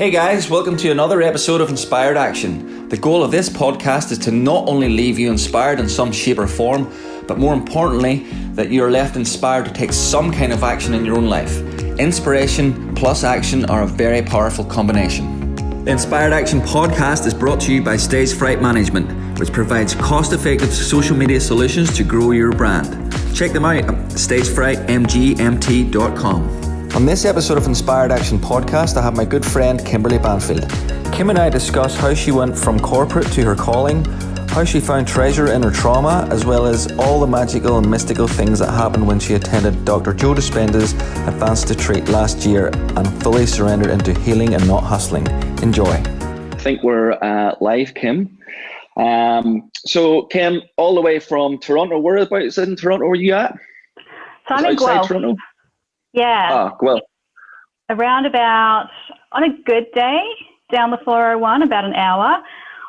Hey guys, welcome to another episode of Inspired Action. The goal of this podcast is to not only leave you inspired in some shape or form, but more importantly, that you're left inspired to take some kind of action in your own life. Inspiration plus action are a very powerful combination. The Inspired Action podcast is brought to you by Stage Fright Management, which provides cost-effective social media solutions to grow your brand. Check them out at stagefrightmgmt.com. On this episode of Inspired Action podcast, I have my good friend Kimberley Banfield. Kim and I discuss how she went from corporate to her calling, how she found treasure in her trauma, as well as all the magical and mystical things that happened when she attended Dr. Joe Dispenza's Advanced Retreat last year and fully surrendered into healing and not hustling. Enjoy. I think we're live, Kim. So Kim, all the way from Toronto, whereabouts in Toronto are you at? So I'm in Guelph. Toronto? Yeah. Well. Around about, on a good day, down the 401, about an hour.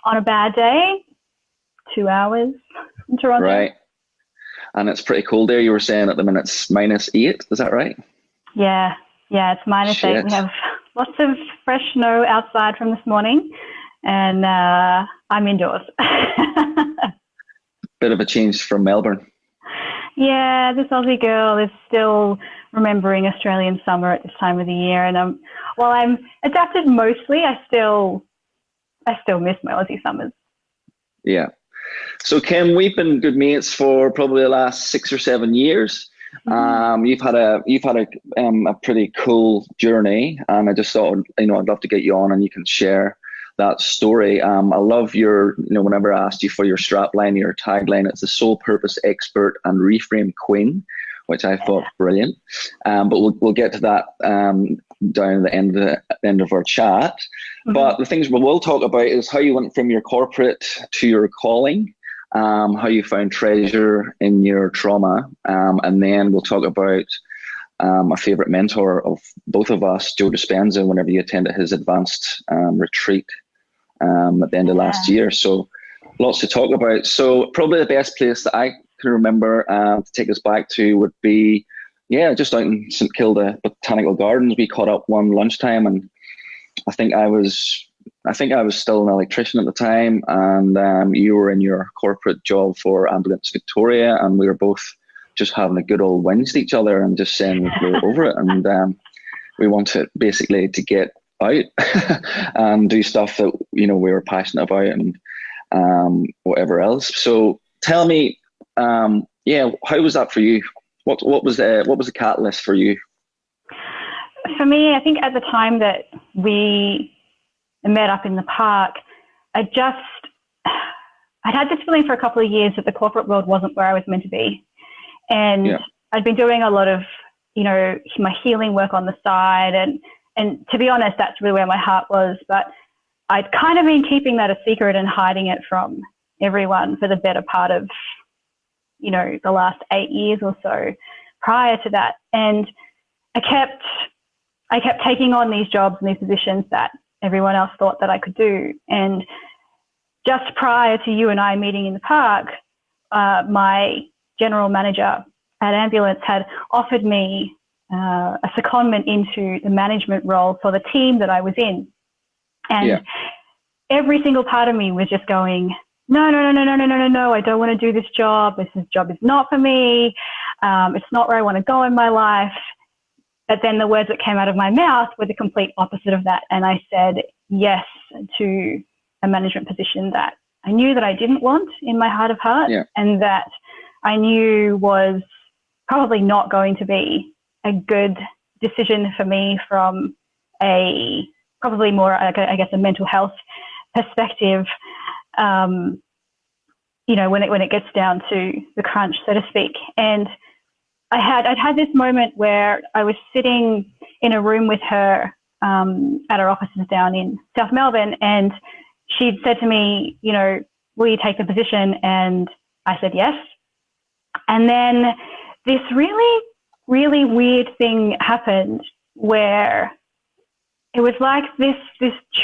On a bad day, 2 hours in Toronto. Right. And it's pretty cold there. You were saying at the minute it's -8. Is that right? Yeah, it's -8. We have lots of fresh snow outside from this morning, and I'm indoors. Bit of a change from Melbourne. Yeah, this Aussie girl is still remembering Australian summer at this time of the year, and while I'm adapted mostly, I still miss my Aussie summers. Yeah. So Kim, we've been good mates for probably the last 6 or 7 years. Mm-hmm. You've had a pretty cool journey, and I just thought, I'd love to get you on and you can share that story. I love your, whenever I asked you for your strapline, your tagline, it's the sole purpose expert and reframe queen, which I thought brilliant. But we'll get to that down at the end of our chat. Mm-hmm. But the things we will talk about is how you went from your corporate to your calling, how you found treasure in your trauma, and then we'll talk about my favorite mentor of both of us, Joe Dispenza, whenever you attended his advanced retreat at the end of last year. So lots to talk about. So probably the best place that I can remember to take us back to would be, just out in St Kilda Botanical Gardens. We caught up one lunchtime, and I think I was still an electrician at the time, and you were in your corporate job for Ambulance Victoria, and we were both just having a good old whinge to each other and just saying we're over it, and we wanted basically to get out and do stuff that we were passionate about, and whatever else. So tell me, how was that for you? What was the catalyst for you? For me, I think at the time that we met up in the park, I'd had this feeling for a couple of years that the corporate world wasn't where I was meant to be. And I'd been doing a lot of, my healing work on the side. And to be honest, that's really where my heart was. But I'd kind of been keeping that a secret and hiding it from everyone for the better part of, the last 8 years or so prior to that. And I kept taking on these jobs and these positions that everyone else thought that I could do. And just prior to you and I meeting in the park, my general manager at Ambulance had offered me a secondment into the management role for the team that I was in. And every single part of me was just going, no, I don't want to do this job. This job is not for me. It's not where I want to go in my life. But then the words that came out of my mouth were the complete opposite of that. And I said yes to a management position that I knew that I didn't want in my heart of hearts, and that I knew was probably not going to be a good decision for me from a probably more, I guess, a mental health perspective, when it gets down to the crunch, so to speak. And I'd had this moment where I was sitting in a room with her at our offices down in South Melbourne, and she'd said to me, will you take the position? And I said yes. And then this really, really weird thing happened where it was like this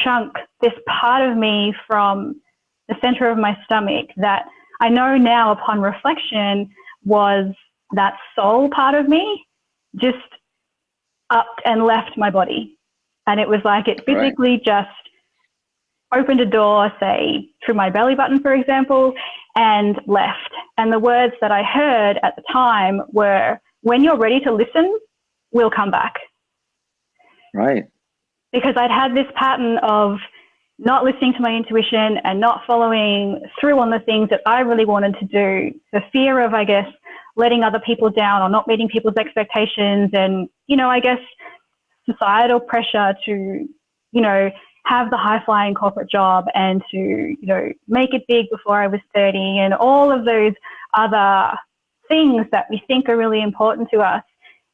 chunk, this part of me from the center of my stomach that I know now upon reflection was that soul part of me just upped and left my body. And it was like it physically just opened a door, say, through my belly button, for example, and left. And the words that I heard at the time were, when you're ready to listen, we'll come back. Right. Because I'd had this pattern of not listening to my intuition and not following through on the things that I really wanted to do. The fear of, I guess, letting other people down or not meeting people's expectations, and, you know, I guess societal pressure to, you know, have the high-flying corporate job and to, you know, make it big before I was 30, and all of those other things that we think are really important to us.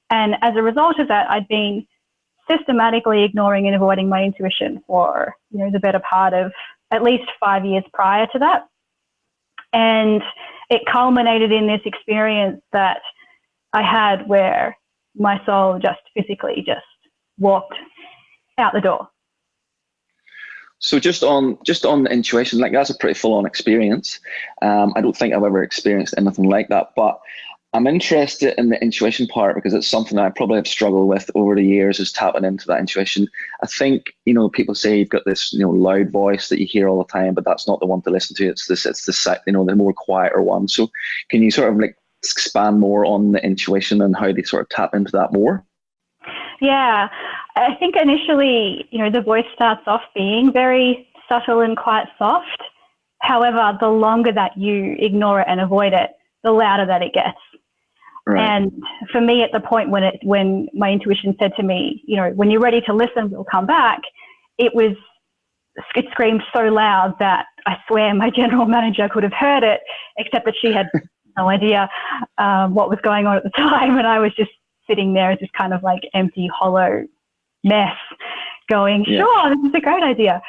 And as a result of that, I'd been systematically ignoring and avoiding my intuition for, you know, the better part of at least 5 years prior to that. And it culminated in this experience that I had where my soul just physically just walked out the door. So just on the intuition, like that's a pretty full on experience. I don't think I've ever experienced anything like that, but I'm interested in the intuition part because it's something that I probably have struggled with over the years, is tapping into that intuition. I think, you know, people say you've got this, you know, loud voice that you hear all the time, but that's not the one to listen to. It's the, you know, the more quieter one. So can you sort of like expand more on the intuition and how they sort of tap into that more? Yeah, I think initially, you know, the voice starts off being very subtle and quite soft. However, the longer that you ignore it and avoid it, the louder that it gets. Right. And for me, at the point when my intuition said to me, you know, when you're ready to listen, we'll come back, it screamed so loud that I swear my general manager could have heard it, except that she had no idea what was going on at the time. And I was just sitting there as this kind of like empty, hollow mess going, sure, this is a great idea.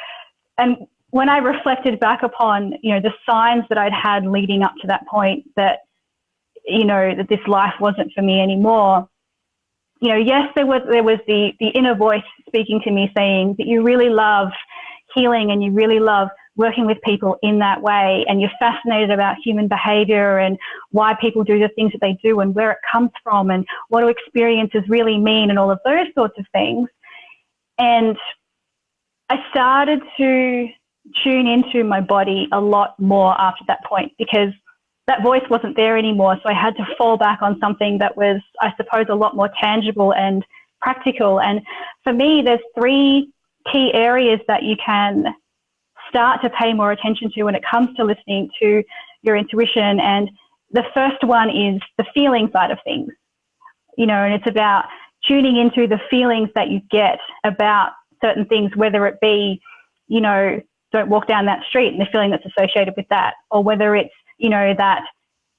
And when I reflected back upon, you know, the signs that I'd had leading up to that point that, you know, that this life wasn't for me anymore, you know, yes, there was the inner voice speaking to me saying that you really love healing and you really love working with people in that way, and you're fascinated about human behavior and why people do the things that they do and where it comes from and what do experiences really mean and all of those sorts of things. And I started to tune into my body a lot more after that point, because that voice wasn't there anymore. So I had to fall back on something that was, I suppose, a lot more tangible and practical. And for me, there's 3 key areas that you can start to pay more attention to when it comes to listening to your intuition. And the first one is the feeling side of things, you know, and it's about tuning into the feelings that you get about certain things, whether it be, you know, don't walk down that street and the feeling that's associated with that, or whether it's, you know, that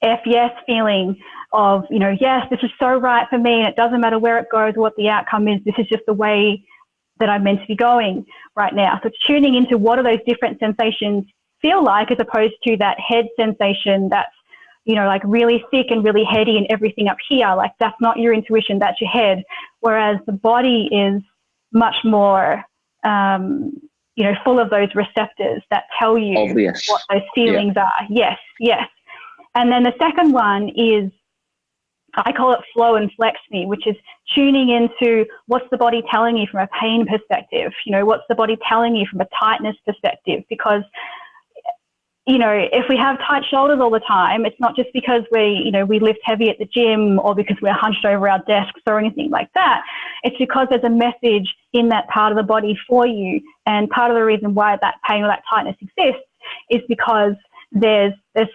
F yes feeling of, you know, yes, this is so right for me and it doesn't matter where it goes, what the outcome is, this is just the way that I'm meant to be going right now. So tuning into what do those different sensations feel like, as opposed to that head sensation that's, you know, like really thick and really heady and everything up here. Like that's not your intuition, that's your head. Whereas the body is much more, you know, full of those receptors that tell you what those feelings are. Yes, yes. And then the second one is, I call it flow and flex me, which is tuning into what's the body telling you from a pain perspective, you know, what's the body telling you from a tightness perspective, because, you know, if we have tight shoulders all the time, it's not just because we lift heavy at the gym or because we're hunched over our desks or anything like that. It's because there's a message in that part of the body for you. And part of the reason why that pain or that tightness exists is because there's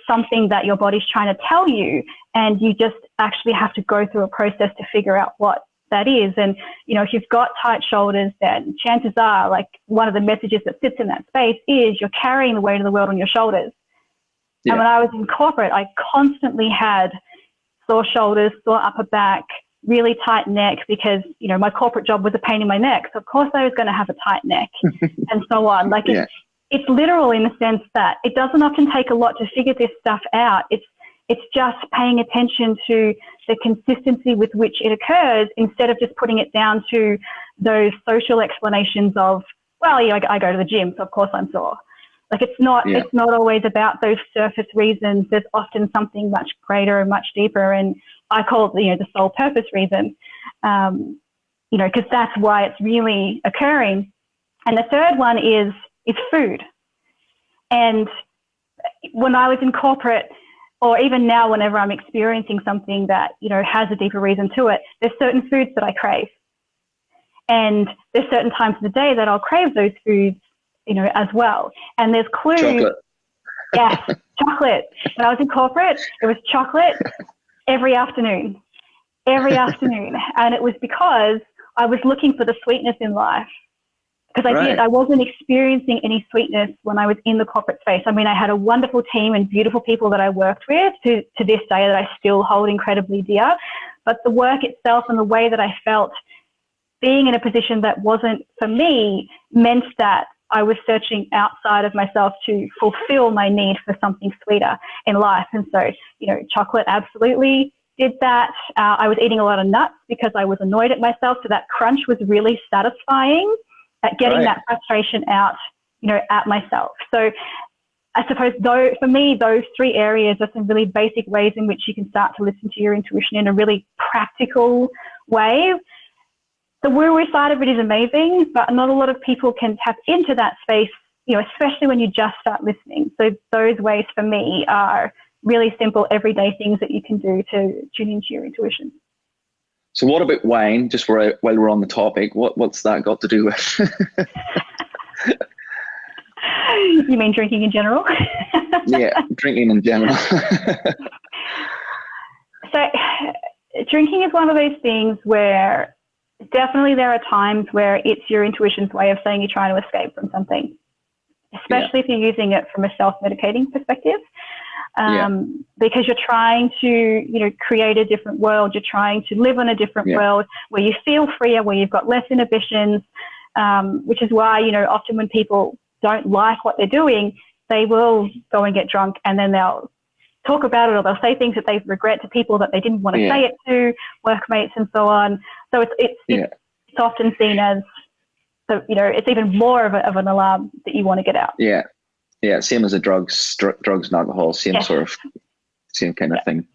something that your body's trying to tell you, and you just actually have to go through a process to figure out what that is. And, you know, if you've got tight shoulders, then chances are, like, one of the messages that sits in that space is you're carrying the weight of the world on your shoulders. Yeah. And when I was in corporate, I constantly had sore shoulders, sore upper back, really tight neck, because, you know, my corporate job was a pain in my neck. So of course I was going to have a tight neck and so on. Like, it's literal in the sense that it doesn't often take a lot to figure this stuff out. It's just paying attention to the consistency with which it occurs, instead of just putting it down to those social explanations of, well, you know, I go to the gym, so of course I'm sore. Like, it's not always about those surface reasons. There's often something much greater and much deeper, and I call it, you know, the soul purpose reason. You because that's why it's really occurring. And the third one is food. And when I was in corporate, or even now, whenever I'm experiencing something that, has a deeper reason to it, there's certain foods that I crave. And there's certain times of the day that I'll crave those foods, as well. And there's clues. Chocolate. Yes, chocolate. When I was in corporate, it was chocolate every afternoon. And it was because I was looking for the sweetness in life. Because I wasn't experiencing any sweetness when I was in the corporate space. I mean, I had a wonderful team and beautiful people that I worked with to this day that I still hold incredibly dear. But the work itself and the way that I felt being in a position that wasn't for me meant that I was searching outside of myself to fulfill my need for something sweeter in life. And so, chocolate absolutely did that. I was eating a lot of nuts because I was annoyed at myself. So that crunch was really satisfying at getting that frustration out, at myself. So I suppose for me, those three areas are some really basic ways in which you can start to listen to your intuition in a really practical way. The woo-woo side of it is amazing, but not a lot of people can tap into that space, especially when you just start listening. So those ways for me are really simple, everyday things that you can do to tune into your intuition. So what about wine, just while we're on the topic, what's that got to do with? You mean drinking in general? Yeah, drinking in general. So drinking is one of those things where definitely there are times where it's your intuition's way of saying you're trying to escape from something, especially if you're using it from a self-medicating perspective. Because you're trying to, create a different world. You're trying to live in a different world where you feel freer, where you've got less inhibitions, which is why, often when people don't like what they're doing, they will go and get drunk and then they'll talk about it, or they'll say things that they regret to people that they didn't want to say it to, workmates and so on. So it's often seen as, it's even more of an alarm that you want to get out. Yeah, same as the drugs and alcohol, same kind of thing.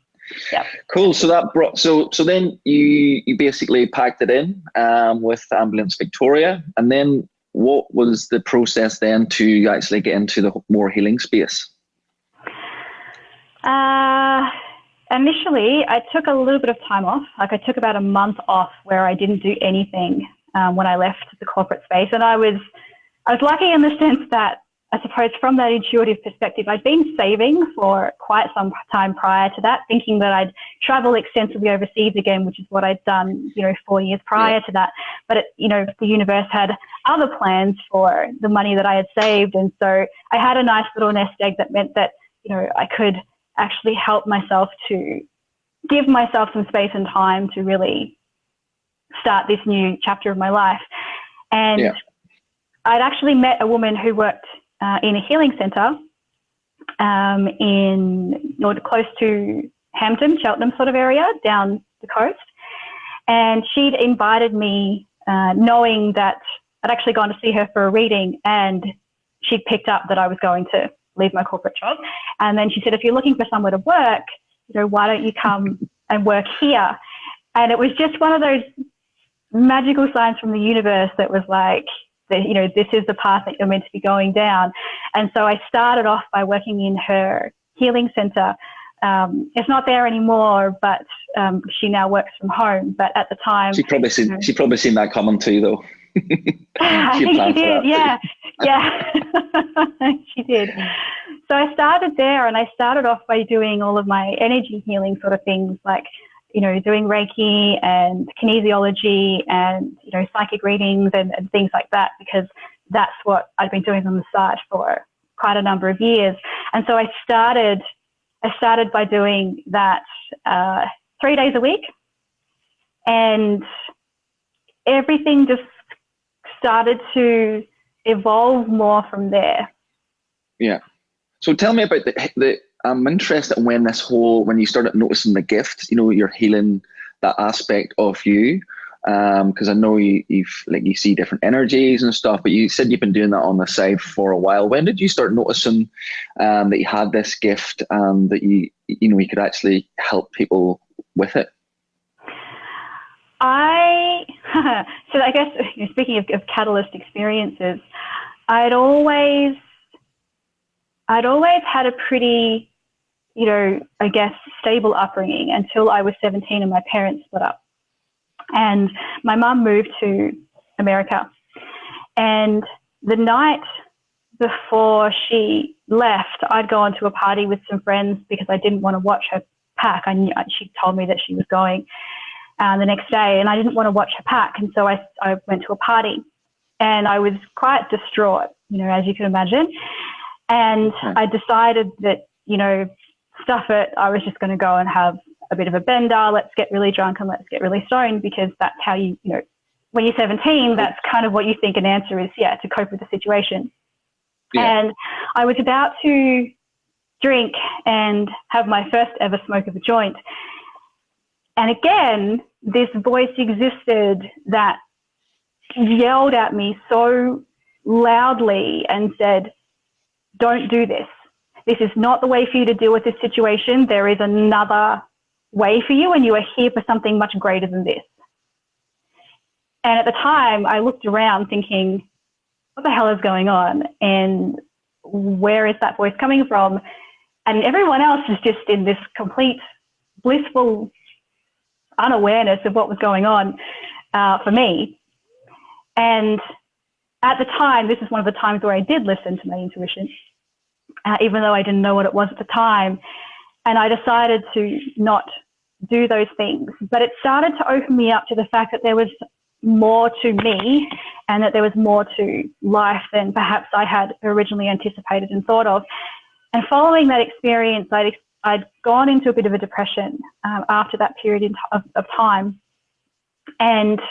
Yeah. Cool. So that so then you basically packed it in with Ambulance Victoria, and then what was the process then to actually get into the more healing space? Initially, I took a little bit of time off. Like I took about a month off where I didn't do anything when I left the corporate space, and I was lucky in the sense that, I suppose from that intuitive perspective, I'd been saving for quite some time prior to that, thinking that I'd travel extensively overseas again, which is what I'd done, 4 years prior to that. But, the universe had other plans for the money that I had saved. And so I had a nice little nest egg that meant that, I could actually help myself to give myself some space and time to really start this new chapter of my life. And I'd actually met a woman who worked in a healing centre close to Hampton, Cheltenham sort of area down the coast. And she'd invited me, knowing that I'd actually gone to see her for a reading, and she'd picked up that I was going to leave my corporate job. And then she said, if you're looking for somewhere to work, why don't you come and work here? And it was just one of those magical signs from the universe that was like, this is the path that you're meant to be going down. And so I started off by working in her healing centre. It's not there anymore, but she now works from home. But at the time, she probably seen that coming too, though. I think she did. Yeah. She did. So I started there, and I started off by doing all of my energy healing sort of things, like doing Reiki and kinesiology and, psychic readings and things like that, because that's what I'd been doing on the side for quite a number of years. And so I started by doing that 3 days a week, and everything just started to evolve more from there. Yeah. So tell me about I'm interested in when you started noticing the gift, you're healing that aspect of you. Because I know you see different energies and stuff, but you said you've been doing that on the side for a while. When did you start noticing that you had this gift and that you could actually help people with it? I So I guess, speaking of catalyst experiences, I'd always had a pretty, I guess, stable upbringing until I was 17 and my parents split up. And my mum moved to America. And the night before she left, I'd gone to a party with some friends because I didn't want to watch her pack. She told me that she was going the next day, and I didn't want to watch her pack. And so I went to a party, and I was quite distraught, as you can imagine. And I decided that, stuff it. I was just going to go and have a bit of a bender. Let's get really drunk and let's get really stoned, because that's how when you're 17, that's kind of what you think an answer is, to cope with the situation. Yeah. And I was about to drink and have my first ever smoke of a joint. And again, this voice existed that yelled at me so loudly and said, don't do this. This is not the way for you to deal with this situation. There is another way for you, and you are here for something much greater than this. And at the time, I looked around thinking, what the hell is going on? And where is that voice coming from? And everyone else is just in this complete blissful unawareness of what was going on for me. And at the time, this is one of the times where I did listen to my intuition, even though I didn't know what it was at the time. And I decided to not do those things. But it started to open me up to the fact that there was more to me, and that there was more to life than perhaps I had originally anticipated and thought of. And following that experience, I'd gone into a bit of a depression after that period of time. And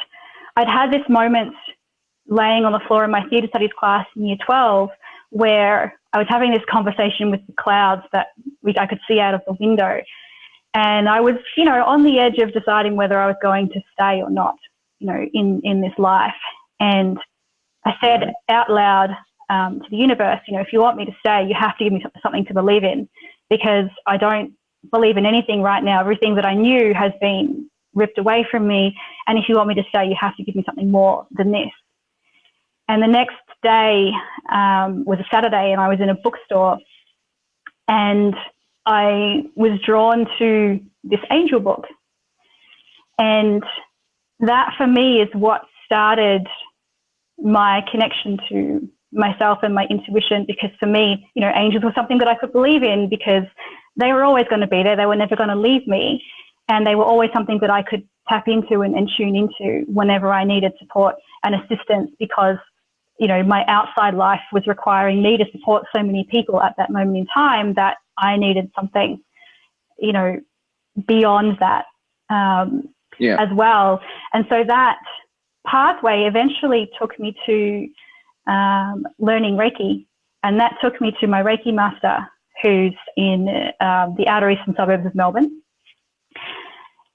I'd had this moment laying on the floor in my theatre studies class in year 12, where I was having this conversation with the clouds that I could see out of the window. And I was, on the edge of deciding whether I was going to stay or not, in this life. And I said out loud to the universe, if you want me to stay, you have to give me something to believe in, because I don't believe in anything right now. Everything that I knew has been ripped away from me. And if you want me to stay, you have to give me something more than this. And the next day was a Saturday, and I was in a bookstore, and I was drawn to this angel book. And that for me is what started my connection to myself and my intuition, because for me, angels were something that I could believe in, because they were always going to be there. They were never going to leave me. And they were always something that I could tap into and tune into whenever I needed support and assistance, because my outside life was requiring me to support so many people at that moment in time that I needed something, beyond that as well. And so that pathway eventually took me to learning Reiki, and that took me to my Reiki master, who's in the outer eastern suburbs of Melbourne.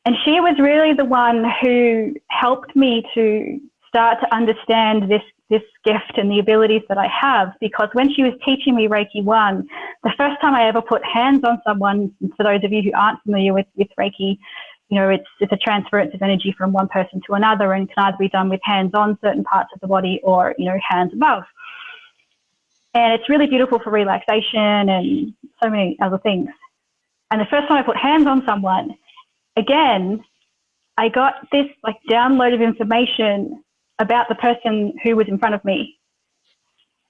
And she was really the one who helped me to start to understand this gift and the abilities that I have, because when she was teaching me Reiki 1, the first time I ever put hands on someone, for those of you who aren't familiar with Reiki, it's a transference of energy from one person to another, and can either be done with hands on certain parts of the body or, hands above. And it's really beautiful for relaxation and so many other things. And the first time I put hands on someone, again, I got this download of information about the person who was in front of me.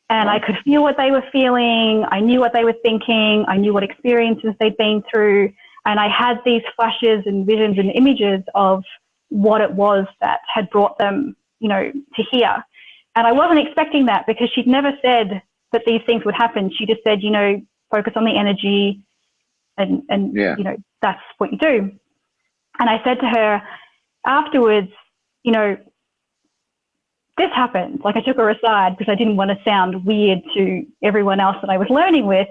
And I could feel what they were feeling. I knew what they were thinking. I knew what experiences they'd been through. And I had these flashes and visions and images of what it was that had brought them, to here. And I wasn't expecting that, because she'd never said that these things would happen. She just said, focus on the energy and that's what you do. And I said to her afterwards, this happened. I took her aside because I didn't want to sound weird to everyone else that I was learning with.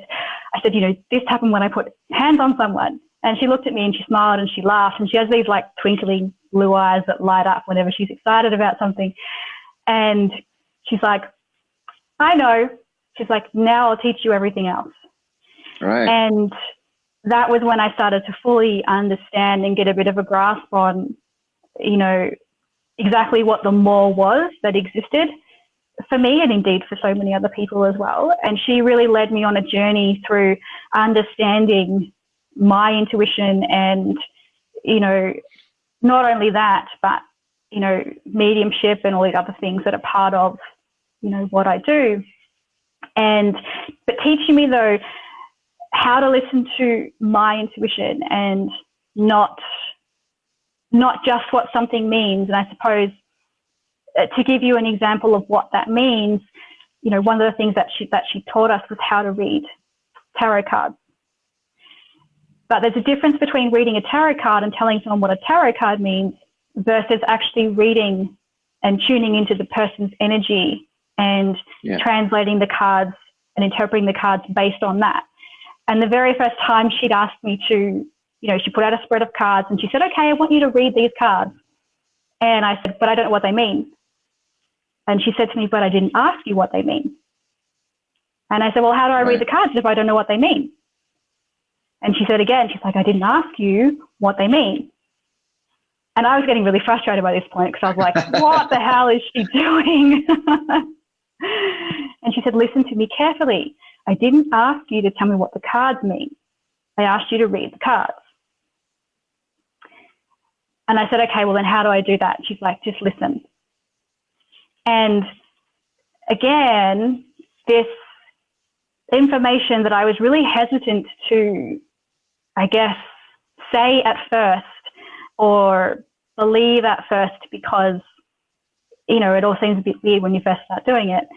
I said, this happened when I put hands on someone. And she looked at me and she smiled and she laughed, and she has these twinkling blue eyes that light up whenever she's excited about something. And she's like, I know. She's like, now I'll teach you everything else. Right. And that was when I started to fully understand and get a bit of a grasp on, exactly what the more was that existed for me, and indeed for so many other people as well. And she really led me on a journey through understanding my intuition and, you know, not only that, but, you know, mediumship and all these other things that are part of, you know, what I do. But teaching me, though, how to listen to my intuition and not just what something means. And I suppose, to give you an example of what that means, you know, one of the things that she taught us was how to read tarot cards. But there's a difference between reading a tarot card and telling someone what a tarot card means versus actually reading and tuning into the person's energy and translating the cards and interpreting the cards based on that. And the very first time she'd asked me to, you know, she put out a spread of cards and she said, okay, I want you to read these cards. And I said, but I don't know what they mean. And she said to me, but I didn't ask you what they mean. And I said, well, how do I read the cards if I don't know what they mean? And she said again, she's like, I didn't ask you what they mean. And I was getting really frustrated by this point because I was like, what the hell is she doing? And she said, listen to me carefully. I didn't ask you to tell me what the cards mean. I asked you to read the cards. And I said, okay, well then how do I do that? She's like, just listen. And again, this information that I was really hesitant to, I guess, say at first or believe at first because, you know, it all seems a bit weird when you first start doing it.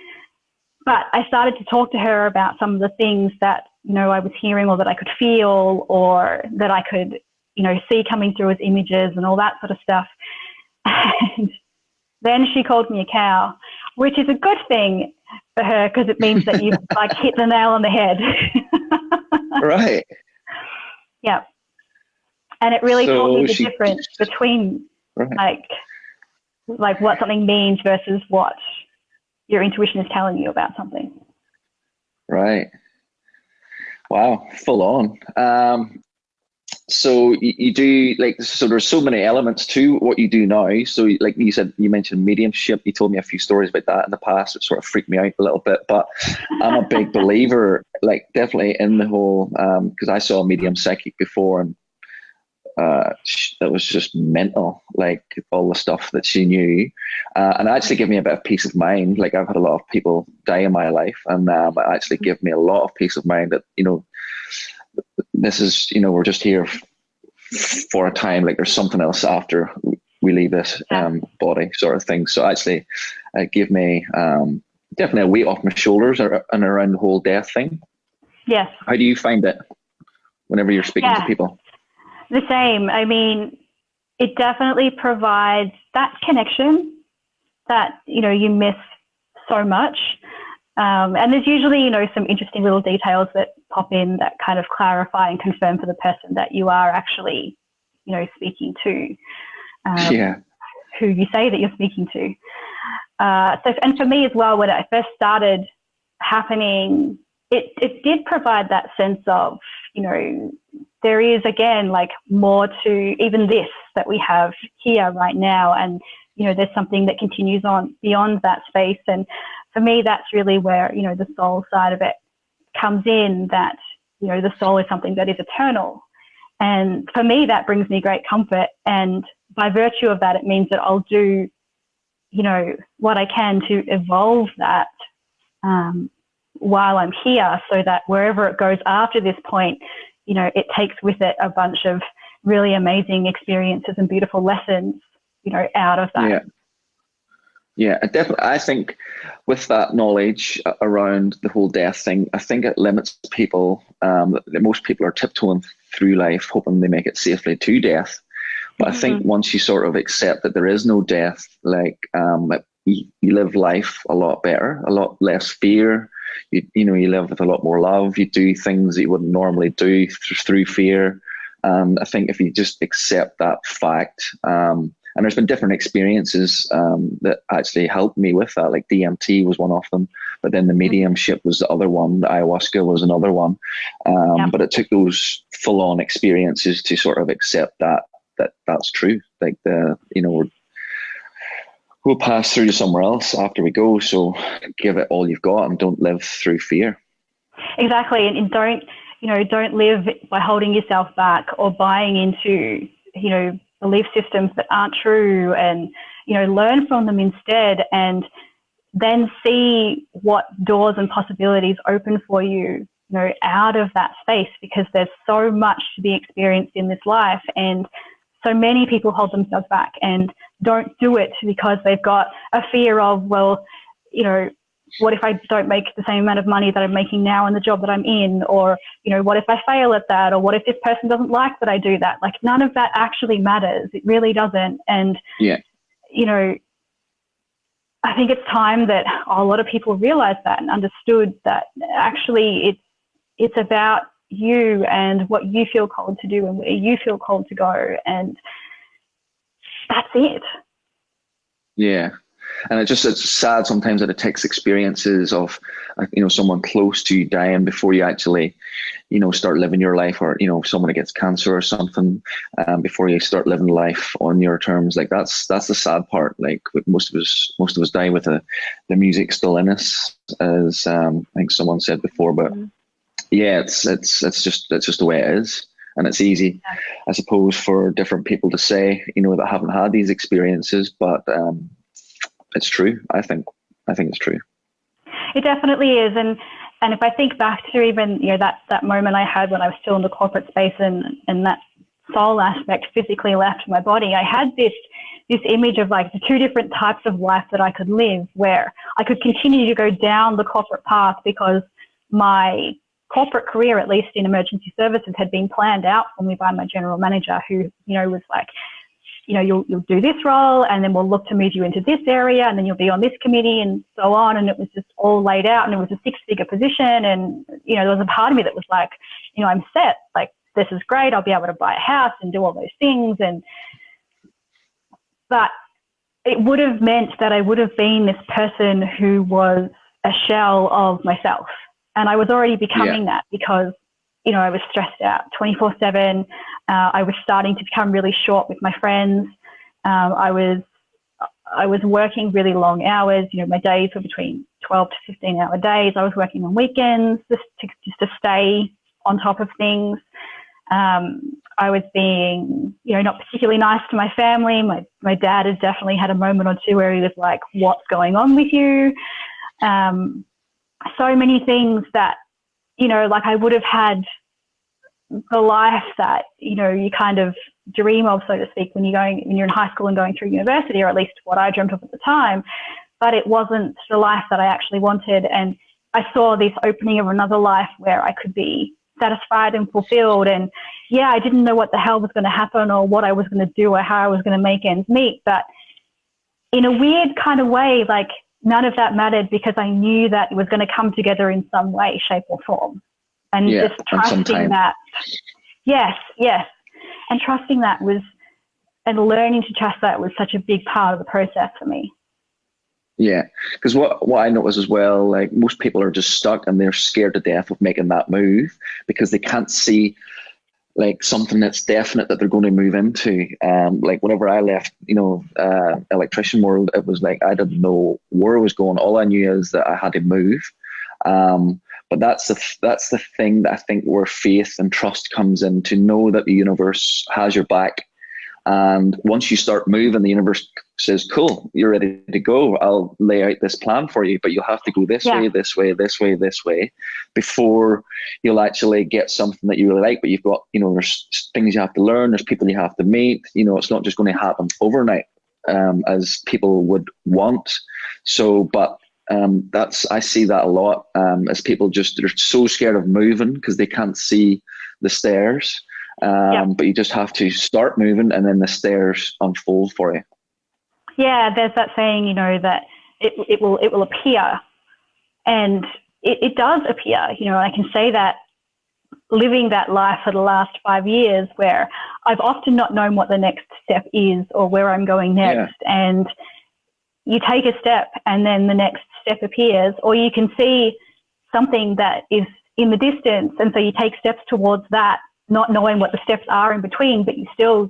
But I started to talk to her about some of the things that, you know, I was hearing or that I could feel or that I could, you know, see coming through as images and all that sort of stuff. And then she called me a cow, which is a good thing for her because it means that you've like hit the nail on the head. Right. Yeah. And it really taught me the difference between like what something means versus what your intuition is telling you about something. Right. Wow. Full on. So you do like, so there's so many elements to what you do now. So like you said, you mentioned mediumship. You told me a few stories about that in the past. It sort of freaked me out a little bit, but I'm a big believer, like definitely in the whole, because I saw a medium psychic before and that was just mental, like all the stuff that she knew. And it actually gave me a bit of peace of mind. Like I've had a lot of people die in my life and it actually gave me a lot of peace of mind that, you know, this is, you know, we're just here for a time, like there's something else after we leave this body sort of thing. So actually it gave me definitely a weight off my shoulders and around the whole death thing. Yes. How do you find it whenever you're speaking to people? The same. I mean, it definitely provides that connection that, you know, you miss so much. And there's usually, you know, some interesting little details that pop in that kind of clarify and confirm for the person that you are actually, you know, speaking to, who you say that you're speaking to. And for me as well, when it first started happening, it did provide that sense of, you know, there is again, like more to even this that we have here right now. And, you know, there's something that continues on beyond that space. And for me, that's really where, you know, the soul side of it comes in, that, you know, the soul is something that is eternal. And for me, that brings me great comfort. And by virtue of that, it means that I'll do, you know, what I can to evolve that while I'm here, so that wherever it goes after this point, you know, it takes with it a bunch of really amazing experiences and beautiful lessons, you know, out of that. Yeah, definitely. I think with that knowledge around the whole death thing, I think it limits people. Most people are tiptoeing through life, hoping they make it safely to death. But I think once you sort of accept that there is no death, like you live life a lot better, a lot less fear. You know, you live with a lot more love. You do things that you wouldn't normally do through fear. I think if you just accept that fact, and there's been different experiences that actually helped me with that, like DMT was one of them, but then the mediumship was the other one, the ayahuasca was another one. But it took those full-on experiences to sort of accept that that's true. Like you know, we'll pass through to somewhere else after we go. So give it all you've got and don't live through fear. Exactly. And don't live by holding yourself back or buying into, belief systems that aren't true, and, learn from them instead, and then see what doors and possibilities open for you, out of that space, because there's so much to be experienced in this life. And so many people hold themselves back and don't do it because they've got a fear of, well, what if I don't make the same amount of money that I'm making now in the job that I'm in? Or, what if I fail at that? Or what if this person doesn't like that I do that? Like, none of that actually matters. It really doesn't. And, I think it's time that a lot of people realized that and understood that actually it's about you and what you feel called to do and where you feel called to go. And that's it. Yeah. And it's sad sometimes that it takes experiences of, someone close to you dying before you actually, start living your life, or, someone that gets cancer or something, before you start living life on your terms. Like that's the sad part. Like most of us die with the music still in us, as I think someone said before. But yeah, it's just the way it is. And it's easy, I suppose, for different people to say, that haven't had these experiences, but it's true. I think it's true. It definitely is. And if I think back to even, that moment I had when I was still in the corporate space, and that soul aspect physically left my body, I had this image of like the two different types of life that I could live, where I could continue to go down the corporate path because my corporate career, at least in emergency services, had been planned out for me by my general manager, who, was like, you'll do this role, and then we'll look to move you into this area, and then you'll be on this committee, and so on. And it was just all laid out, and it was a 6-figure position. And, there was a part of me that was like, I'm set, like, this is great. I'll be able to buy a house and do all those things. But it would have meant that I would have been this person who was a shell of myself. And I was already becoming that because, I was stressed out 24/7. I was starting to become really short with my friends. I was working really long hours. My days were between 12 to 15-hour days. I was working on weekends just to stay on top of things. I was being, not particularly nice to my family. My dad has definitely had a moment or two where he was like, "What's going on with you?" So many things that, like I would have had the life that, you kind of dream of, so to speak, when you're in high school and going through university, or at least what I dreamt of at the time. But it wasn't the life that I actually wanted. And I saw this opening of another life where I could be satisfied and fulfilled. And I didn't know what the hell was going to happen, or what I was going to do, or how I was going to make ends meet. But in a weird kind of way, like, none of that mattered, because I knew that it was going to come together in some way, shape or form. And just trusting that. Yes. And trusting that and learning to trust that was such a big part of the process for me. Yeah, because what I notice as well, like, most people are just stuck and they're scared to death of making that move because they can't see like something that's definite that they're going to move into. Like whenever I left, electrician world, it was like I didn't know where I was going. All I knew is that I had to move. But that's the thing that I think where faith and trust comes in, to know that the universe has your back. And once you start moving, the universe says, "Cool, you're ready to go. I'll lay out this plan for you, but you'll have to go this way, this way, this way, this way, before you'll actually get something that you really like." But you've got, there's things you have to learn. There's people you have to meet. It's not just going to happen overnight, as people would want. So, but I see that a lot, as people they're so scared of moving because they can't see the stairs. But you just have to start moving, and then the stairs unfold for you. Yeah, there's that saying, that it will appear, and it does appear. I can say that living that life for the last 5 years, where I've often not known what the next step is or where I'm going next. And you take a step, and then the next step appears, or you can see something that is in the distance, and so you take steps towards that, not knowing what the steps are in between, but you still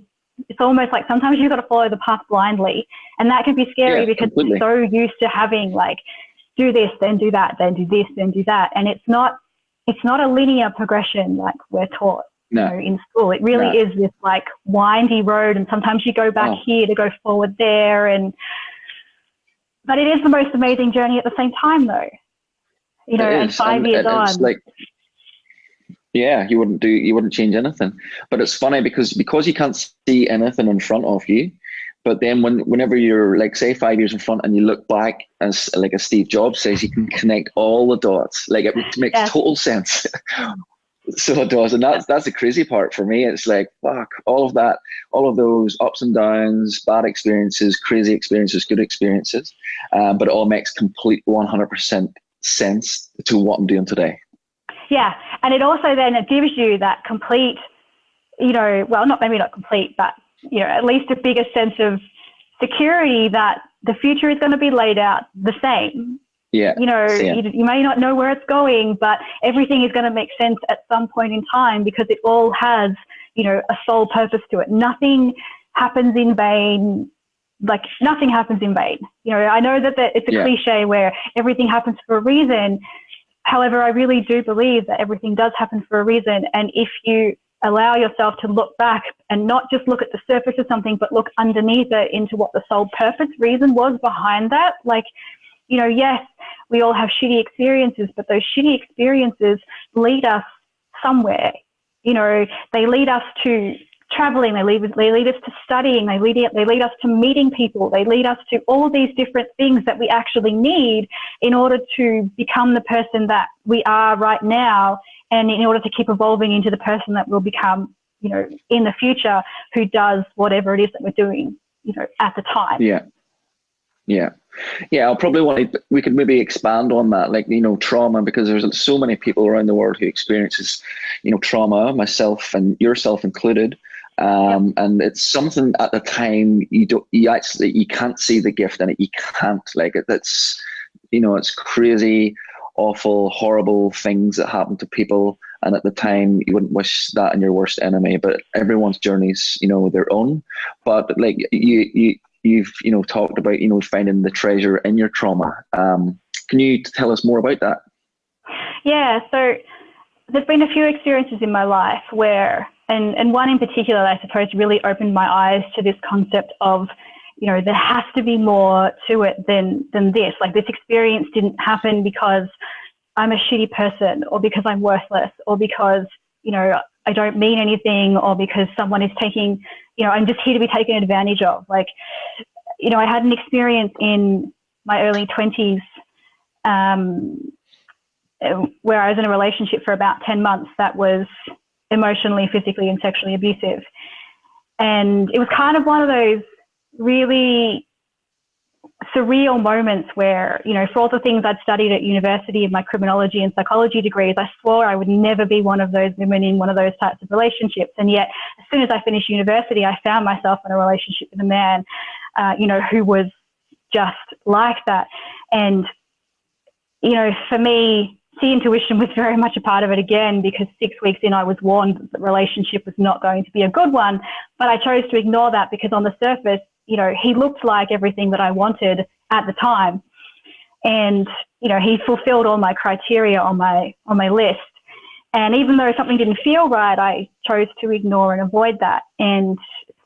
It's almost like sometimes you've got to follow the path blindly, and that can be scary because we're so used to having like, do this, then do that, then do this, then do that. And it's not a linear progression like we're taught in school. It really is this like windy road, and sometimes you go back here to go forward there. But it is the most amazing journey at the same time though. And 5 years on. It's like, you wouldn't change anything. But it's funny because you can't see anything in front of you. But then whenever you're like, say 5 years in front and you look back, as like as Steve Jobs says, you can connect all the dots. Like it makes total sense. So it does. And that's the crazy part for me. It's like, fuck, all of those ups and downs, bad experiences, crazy experiences, good experiences. But it all makes complete 100% sense to what I'm doing today. Yeah. And it also then it gives you that complete, maybe not complete, but at least a bigger sense of security that the future is going to be laid out the same. Yeah. You may not know where it's going, but everything is going to make sense at some point in time because it all has, a sole purpose to it. Nothing happens in vain. Like nothing happens in vain. I know that it's a cliche where everything happens for a reason. However, I really do believe that everything does happen for a reason. And if you allow yourself to look back and not just look at the surface of something, but look underneath it into what the sole purpose reason was behind that. Like, yes, we all have shitty experiences, but those shitty experiences lead us somewhere. They lead us to traveling, they lead us to studying, they lead us to meeting people, they lead us to all these different things that we actually need in order to become the person that we are right now, and in order to keep evolving into the person that we'll become, in the future, who does whatever it is that we're doing, at the time. Yeah. I'll probably we could maybe expand on that, like, trauma, because there's so many people around the world who experiences, trauma, myself and yourself included. And it's something at the time you can't see the gift in it. You can't, like, it's crazy, awful, horrible things that happen to people. And at the time you wouldn't wish that in your worst enemy, but everyone's journey's, their own. But like you've talked about, finding the treasure in your trauma. Can you tell us more about that? Yeah. So there's been a few experiences in my life where, and one in particular, I suppose, really opened my eyes to this concept of, there has to be more to it than this. Like, this experience didn't happen because I'm a shitty person, or because I'm worthless, or because, I don't mean anything, or because someone is taking, I'm just here to be taken advantage of. Like, I had an experience in my early 20s where I was in a relationship for about 10 months that was emotionally, physically, and sexually abusive. And it was kind of one of those really surreal moments where, for all the things I'd studied at university in my criminology and psychology degrees, I swore I would never be one of those women in one of those types of relationships. And yet, as soon as I finished university, I found myself in a relationship with a man, who was just like that. And, for me, see, intuition was very much a part of it again, because 6 weeks in, I was warned that the relationship was not going to be a good one. But I chose to ignore that because on the surface, he looked like everything that I wanted at the time. And, he fulfilled all my criteria on my list. And even though something didn't feel right, I chose to ignore and avoid that. And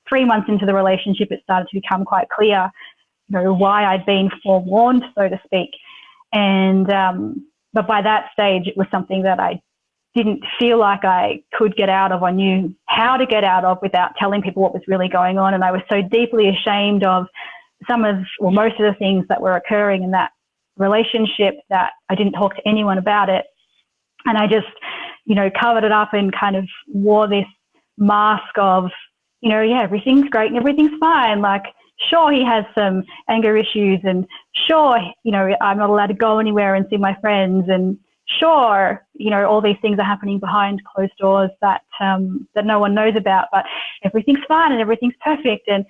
3 months into the relationship, it started to become quite clear, why I'd been forewarned, so to speak. And, but by that stage, it was something that I didn't feel like I could get out of. I knew how to get out of without telling people what was really going on. And I was so deeply ashamed of most of the things that were occurring in that relationship that I didn't talk to anyone about it. And I just, covered it up and kind of wore this mask of, everything's great and everything's fine. Like, sure, he has some anger issues, and sure, I'm not allowed to go anywhere and see my friends, and sure, all these things are happening behind closed doors that no one knows about, but everything's fine and everything's perfect. And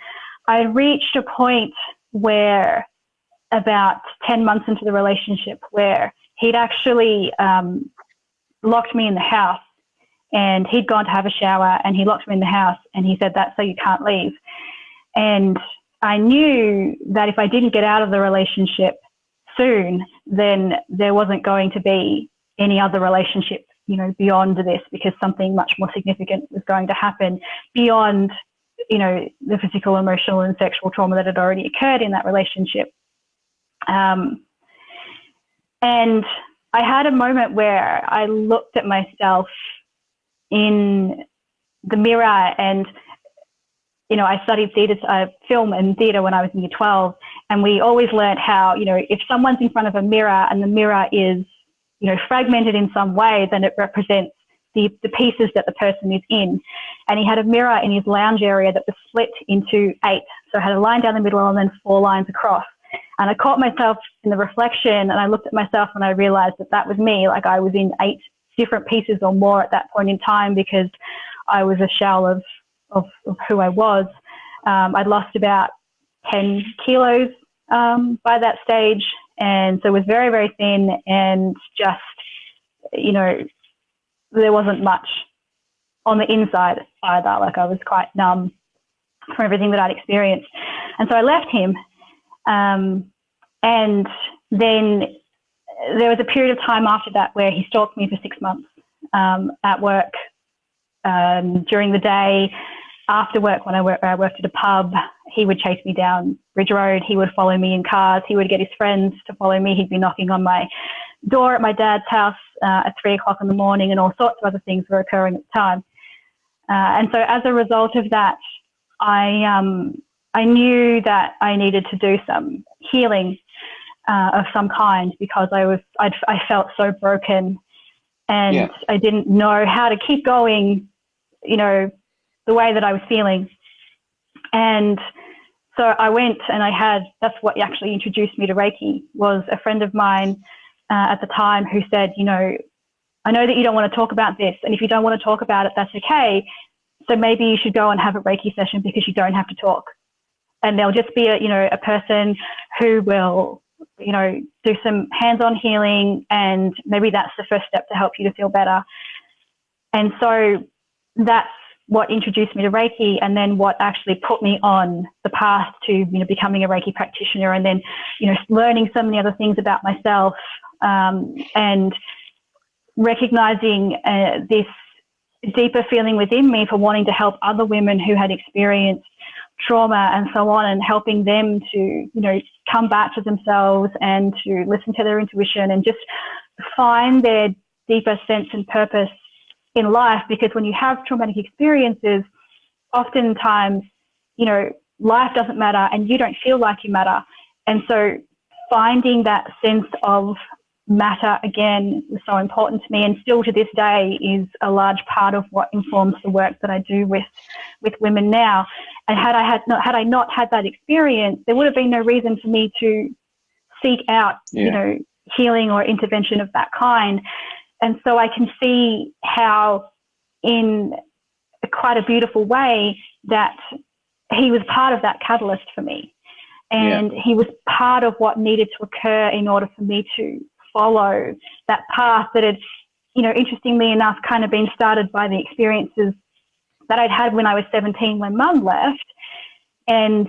I reached a point where, about 10 months into the relationship, where he'd actually locked me in the house, and he'd gone to have a shower, and he locked me in the house, and he said, "That's so you can't leave." And I knew that if I didn't get out of the relationship soon, then there wasn't going to be any other relationship, you know, beyond this, because something much more significant was going to happen beyond, you know, the physical, emotional, and sexual trauma that had already occurred in that relationship. And I had a moment where I looked at myself in the mirror, and, you know, I studied film and theatre when I was in year 12, and we always learned how, you know, if someone's in front of a mirror and the mirror is, you know, fragmented in some way, then it represents the pieces that the person is in. And he had a mirror in his lounge area that was split into 8. So it had a line down the middle and then 4 lines across. And I caught myself in the reflection, and I looked at myself and I realized that that was me. Like, I was in 8 different pieces or more at that point in time, because I was a shell of who I was. I'd lost about 10 kilos by that stage. And so was very, very thin, and just, you know, there wasn't much on the inside either. Like, I was quite numb from everything that I'd experienced. And so I left him. And then there was a period of time after that where he stalked me for 6 months at work, during the day. After work, when I worked at a pub, he would chase me down Ridge Road. He would follow me in cars. He would get his friends to follow me. He'd be knocking on my door at my dad's house at 3 o'clock in the morning, and all sorts of other things were occurring at the time. And so as a result of that, I knew that I needed to do some healing of some kind, because I felt so broken, and I didn't know how to keep going, you know, the way that I was feeling. And so I went, and that's what actually introduced me to Reiki, was a friend of mine at the time who said, you know, I know that you don't want to talk about this, and if you don't want to talk about it, that's okay. So maybe you should go and have a Reiki session, because you don't have to talk. And there'll just be a person who will, you know, do some hands-on healing, and maybe that's the first step to help you to feel better. And so that's what introduced me to Reiki, and then what actually put me on the path to, you know, becoming a Reiki practitioner, and then, you know, learning so many other things about myself, and recognizing this deeper feeling within me for wanting to help other women who had experienced trauma and so on, and helping them to, you know, come back to themselves and to listen to their intuition and just find their deeper sense and purpose in life. Because when you have traumatic experiences, oftentimes, you know, life doesn't matter and you don't feel like you matter. And so finding that sense of matter again was so important to me, and still to this day is a large part of what informs the work that I do with women now. And had I not had that experience, there would have been no reason for me to seek out, you know, healing or intervention of that kind. And so I can see how, in quite a beautiful way, that he was part of that catalyst for me. And he was part of what needed to occur in order for me to follow that path that had, you know, interestingly enough, kind of been started by the experiences that I'd had when I was 17, when Mum left. And,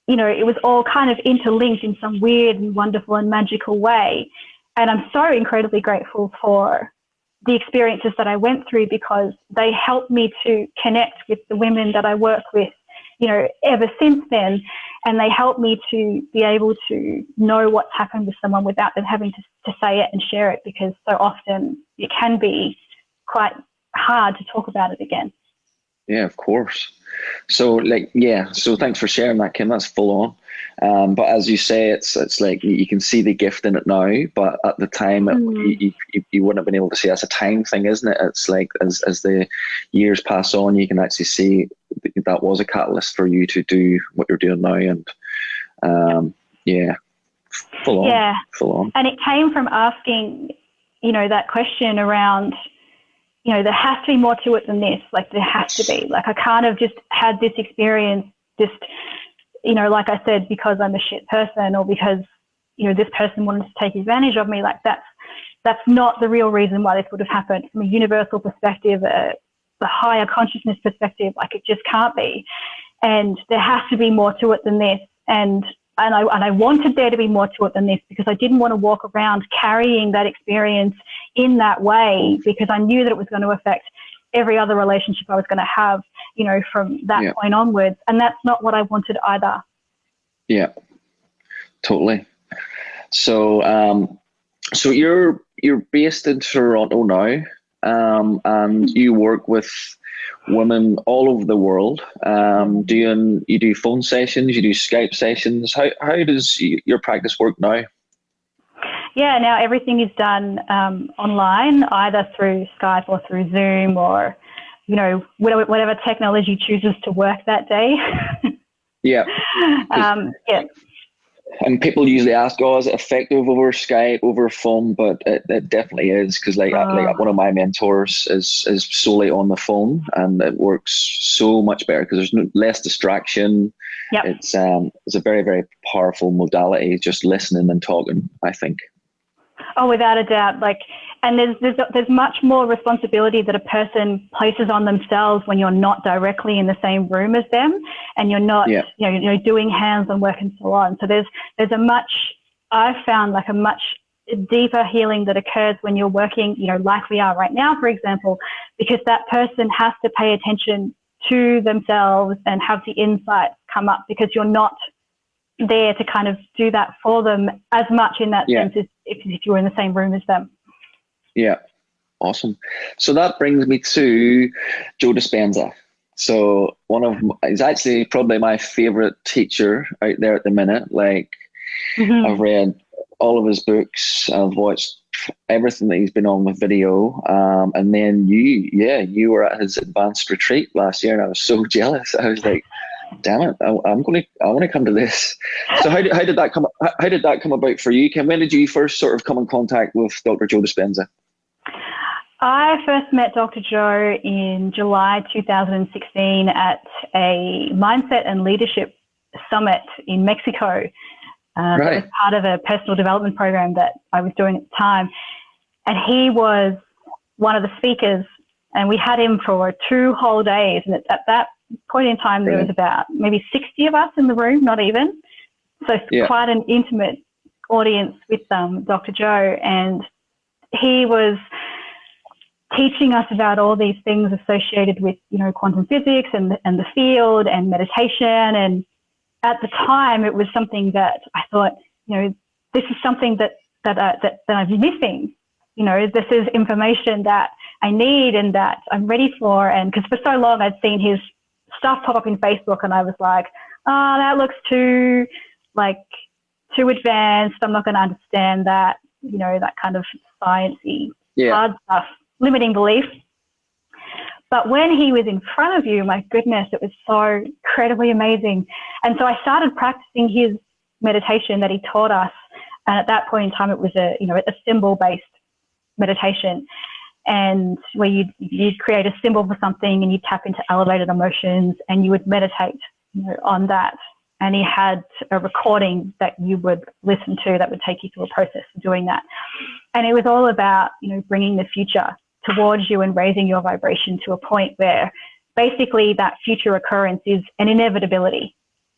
you know, it was all kind of interlinked in some weird and wonderful and magical way. And I'm so incredibly grateful for the experiences that I went through, because they helped me to connect with the women that I work with, you know, ever since then. And they help me to be able to know what's happened with someone without them having to say it and share it, because so often it can be quite hard to talk about it again. Yeah, of course. So so thanks for sharing that, Kim. That's full on. But as you say, it's like you can see the gift in it now, but at the time you wouldn't have been able to see. That's a time thing, isn't it? It's like as the years pass on, you can actually see that was a catalyst for you to do what you're doing now. And full on. And it came from asking, you know, that question around, you know, there has to be more to it than this. Like, there has to be. Like, I can't have just had this experience, just, you know, like I said, because I'm a shit person, or because, you know, this person wanted to take advantage of me. Like, that's not the real reason why this would have happened. From a universal perspective, the higher consciousness perspective, like, it just can't be. and there has to be more to it than this. And I wanted there to be more to it than this, because I didn't want to walk around carrying that experience in that way, because I knew that it was going to affect every other relationship I was going to have, you know, from that point onwards. And that's not what I wanted either. Yeah, totally. So, so you're based in Toronto now, and you work with women all over the world. You do phone sessions, you do Skype sessions. How does your practice work now? Yeah, now everything is done online, either through Skype or through Zoom, or, you know, whatever technology chooses to work that day. Yeah. Yeah. And people usually ask, "Oh, is it effective over Skype, over phone?" But it definitely is, because like one of my mentors is solely on the phone, and it works so much better because there's less distraction. Yep. It's a very, very powerful modality, just listening and talking, I think. Oh, without a doubt. Like, and there's much more responsibility that a person places on themselves when you're not directly in the same room as them, and you're not, you know, doing hands-on work and so on. So there's a much, I've found like a much deeper healing that occurs when you're working, you know, like we are right now, for example, because that person has to pay attention to themselves and have the insights come up, because you're not there to kind of do that for them as much in that sense as if you're in the same room as them. Yeah, awesome. So that brings me to Joe Dispenza. So he's actually probably my favorite teacher out there at the minute. Like, I've read all of his books, I've watched everything that he's been on with video, and then you were at his advanced retreat last year, and I was so jealous. I was like, damn it, I want to come to this. So how did that come about for you, Kim? When did you first sort of come in contact with Dr. Joe Dispenza? I first met Dr. Joe in July 2016 at a mindset and leadership summit in Mexico. That was part of a personal development program that I was doing at the time. And he was one of the speakers, and we had him for 2 whole days. And at that point in time, there was about maybe 60 of us in the room, not even. So quite an intimate audience with Dr. Joe. And he was teaching us about all these things associated with, you know, quantum physics and the field and meditation. And at the time, it was something that I thought, you know, this is something that I'm missing. You know, this is information that I need and that I'm ready for. And because for so long I'd seen his stuff pop up in Facebook, and I was like, oh, that looks too advanced. I'm not going to understand that, you know, that kind of sciencey hard stuff, limiting belief. But when he was in front of you, my goodness, it was so incredibly amazing. And so I started practicing his meditation that he taught us. And at that point in time, it was a symbol-based meditation, and where you'd create a symbol for something and you tap into elevated emotions and you would meditate, you know, on that. And he had a recording that you would listen to that would take you through a process of doing that. And it was all about, you know, bringing the future towards you and raising your vibration to a point where basically that future occurrence is an inevitability,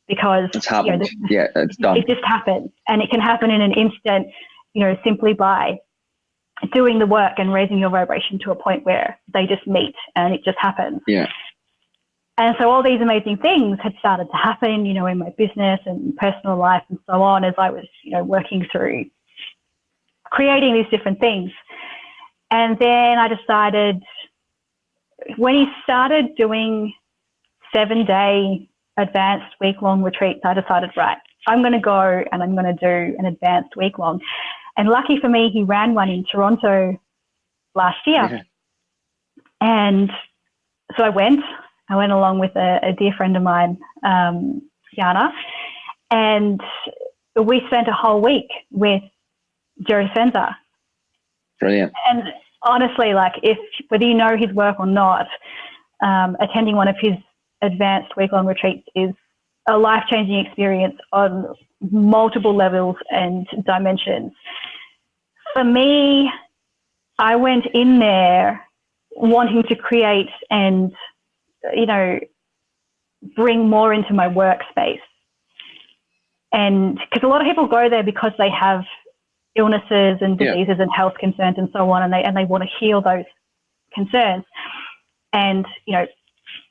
because it's happened. It's done. It just happens, and it can happen in an instant, you know, simply by doing the work and raising your vibration to a point where they just meet and it just happens. Yeah. And so all these amazing things had started to happen, you know, in my business and personal life and so on, as I was, you know, working through creating these different things. And then I decided, when he started doing 7-day advanced week-long retreats, I decided, right, I'm going to go and I'm going to do an advanced week-long. And lucky for me, he ran one in Toronto last year. Yeah. And so I went along with a dear friend of mine, Yana, and we spent a whole week with Joe Dispenza. Brilliant. And honestly, like, whether you know his work or not, attending one of his advanced week-long retreats is a life-changing experience on multiple levels and dimensions. For me, I went in there wanting to create and, you know, bring more into my workspace. And because a lot of people go there because they have illnesses and diseases and health concerns and so on, and they want to heal those concerns. And, you know,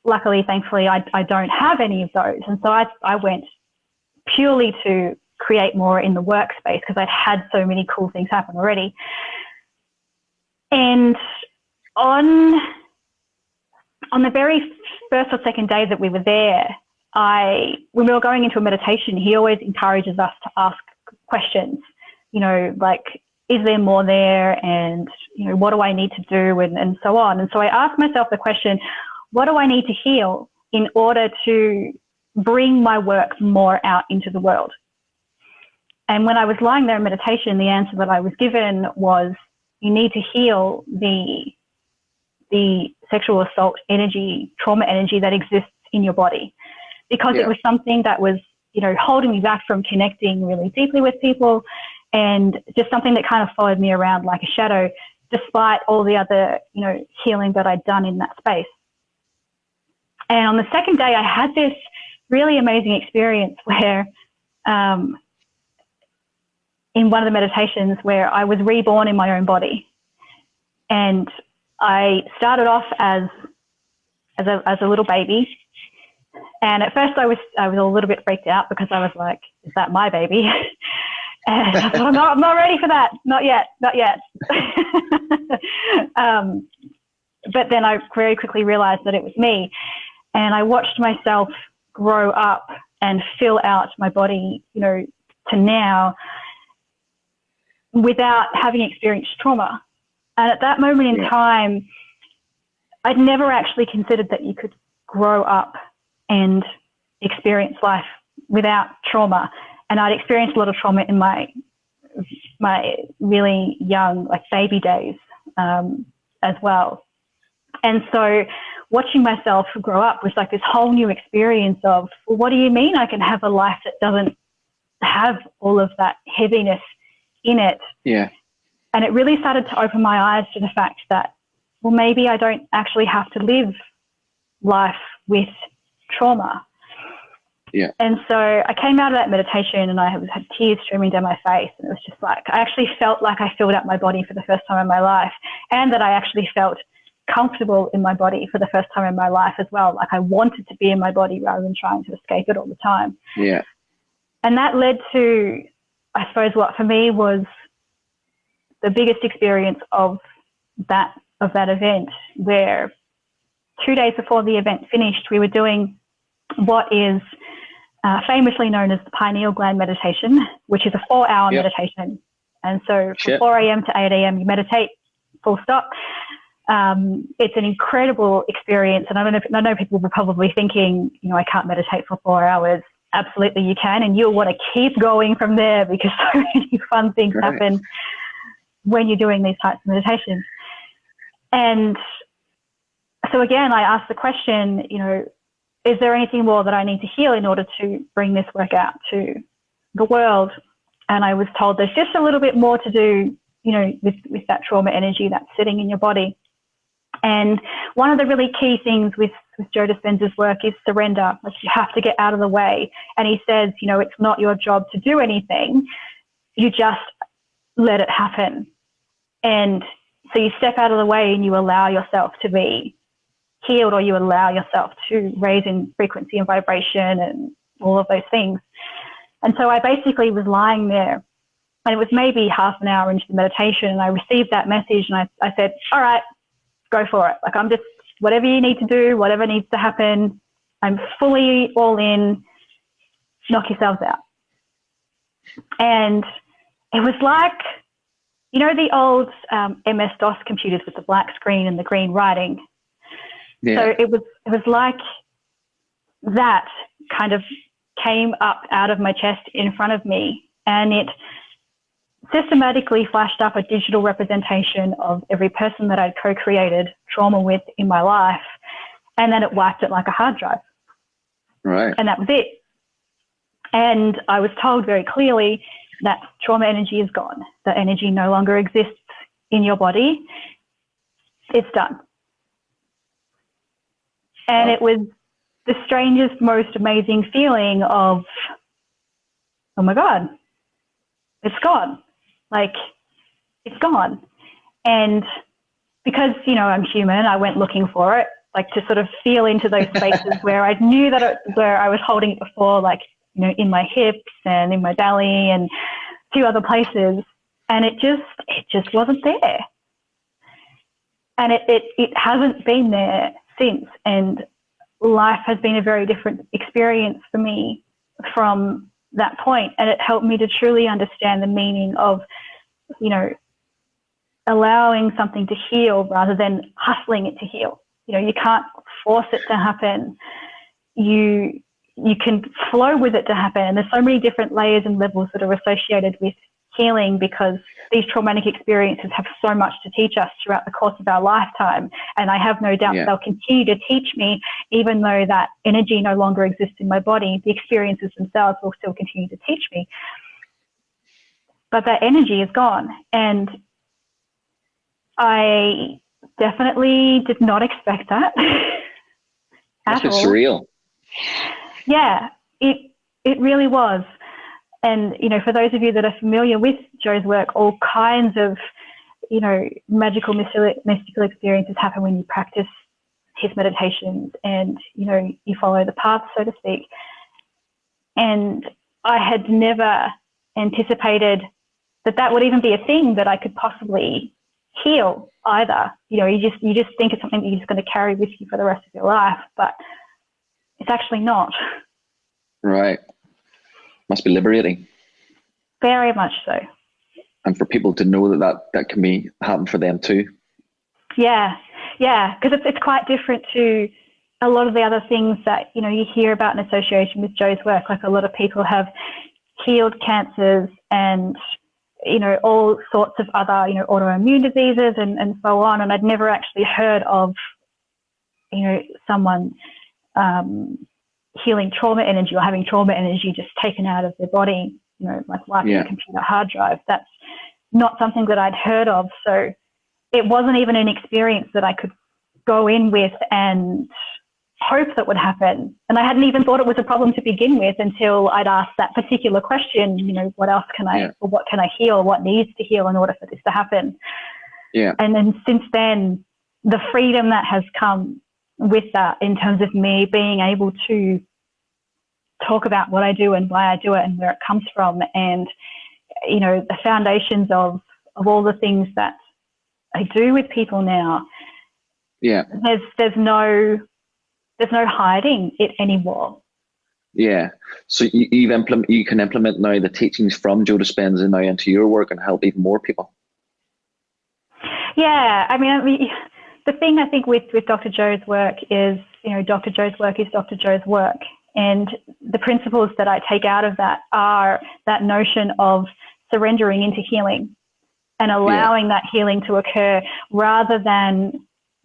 luckily, thankfully, I don't have any of those. And so I went purely to create more in the workspace because I'd had so many cool things happen already. And on the very first or second day that we were there, when we were going into a meditation, he always encourages us to ask questions, you know, like, is there more there? And, you know, what do I need to do? And so on. And so I asked myself the question, what do I need to heal in order to bring my work more out into the world? And when I was lying there in meditation, the answer that I was given was, you need to heal the sexual assault energy, trauma energy that exists in your body, because it was something that was, you know, holding me back from connecting really deeply with people, and just something that kind of followed me around like a shadow, despite all the other, you know, healing that I'd done in that space. And on the second day, I had this really amazing experience where, in one of the meditations, where I was reborn in my own body. And I started off as a little baby. And at first I was a little bit freaked out because I was like, is that my baby? And I thought, I'm not ready for that. Not yet. But then I very quickly realized that it was me. And I watched myself grow up and fill out my body, you know, to now, without having experienced trauma. And at that moment in time, I'd never actually considered that you could grow up and experience life without trauma. And I'd experienced a lot of trauma in my really young, like baby days, as well. And so watching myself grow up was like this whole new experience of, well, what do you mean I can have a life that doesn't have all of that heaviness in it? Yeah. And it really started to open my eyes to the fact that, well, maybe I don't actually have to live life with trauma. Yeah. And so I came out of that meditation and I had tears streaming down my face, and it was just like, I actually felt like I filled out my body for the first time in my life, and that I actually felt comfortable in my body for the first time in my life as well. Like I wanted to be in my body rather than trying to escape it all the time. Yeah. And that led to, I suppose, what for me was the biggest experience of that event, where 2 days before the event finished, we were doing what is famously known as the Pineal Gland meditation, which is a 4-hour meditation. And so from 4 a.m. to 8 a.m. you meditate, full stop. It's an incredible experience. And I know people were probably thinking, you know, I can't meditate for 4 hours. Absolutely you can, and you'll want to keep going from there because so many fun things happen when you're doing these types of meditations. And so again, I asked the question, you know, is there anything more that I need to heal in order to bring this work out to the world? And I was told there's just a little bit more to do, you know, with that trauma energy that's sitting in your body. And one of the really key things with Joe Dispenza's work is surrender. Like, you have to get out of the way. And he says, you know, it's not your job to do anything. You just let it happen. And so you step out of the way and you allow yourself to be healed, or you allow yourself to raise in frequency and vibration and all of those things. And so I basically was lying there, and it was maybe half an hour into the meditation, and I received that message, and I said, all right, go for it. Like, I'm just, whatever you need to do, whatever needs to happen, I'm fully all in, knock yourselves out. And it was like, you know, the old MS-DOS computers with the black screen and the green writing. Yeah. So it was like that kind of came up out of my chest in front of me, and it systematically flashed up a digital representation of every person that I'd co-created trauma with in my life, and then it wiped it like a hard drive. Right. And that was it. And I was told very clearly that trauma energy is gone. The energy no longer exists in your body. It's done. And it was the strangest, most amazing feeling of, oh my God, it's gone. Like, it's gone. And because, you know, I'm human, I went looking for it, like to sort of feel into those spaces where I knew that where I was holding it before, like, you know, in my hips and in my belly and a few other places. And it just wasn't there. And it hasn't been there since. And life has been a very different experience for me from that point. And it helped me to truly understand the meaning of, you know, allowing something to heal rather than hustling it to heal. You know, you can't force it to happen. You can flow with it to happen. And there's so many different layers and levels that are associated with healing, because these traumatic experiences have so much to teach us throughout the course of our lifetime. And I have no doubt that they'll continue to teach me, even though that energy no longer exists in my body. The experiences themselves will still continue to teach me. But that energy is gone. And I definitely did not expect that. That's surreal. Yeah, it really was. And, you know, for those of you that are familiar with Joe's work, all kinds of, you know, magical, mystical experiences happen when you practice his meditations and, you know, you follow the path, so to speak. And I had never anticipated that would even be a thing that I could possibly heal either. You know, you just think it's something that you're just going to carry with you for the rest of your life, but it's actually not. Right. Must be liberating. Very much so. And for people to know that can happen for them too. Yeah, because it's quite different to a lot of the other things that, you know, you hear about in association with Joe's work. Like, a lot of people have healed cancers and, you know, all sorts of other, you know, autoimmune diseases and so on. And I'd never actually heard of, you know, someone healing trauma energy or having trauma energy just taken out of their body, you know, like wiping a computer hard drive. That's not something that I'd heard of. So it wasn't even an experience that I could go in with and hope that would happen. And I hadn't even thought it was a problem to begin with until I'd asked that particular question, you know, what else can I, or what can I heal? What needs to heal in order for this to happen? Yeah. And then since then, the freedom that has come with that, in terms of me being able to talk about what I do and why I do it and where it comes from, and, you know, the foundations of all the things that I do with people now. Yeah. There's no hiding it anymore. Yeah. So you can implement now the teachings from Joe Dispenza now into your work and help even more people. Yeah. I mean, the thing I think with Dr. Joe's work is, you know, Dr. Joe's work is Dr. Joe's work. And the principles that I take out of that are that notion of surrendering into healing and allowing that healing to occur rather than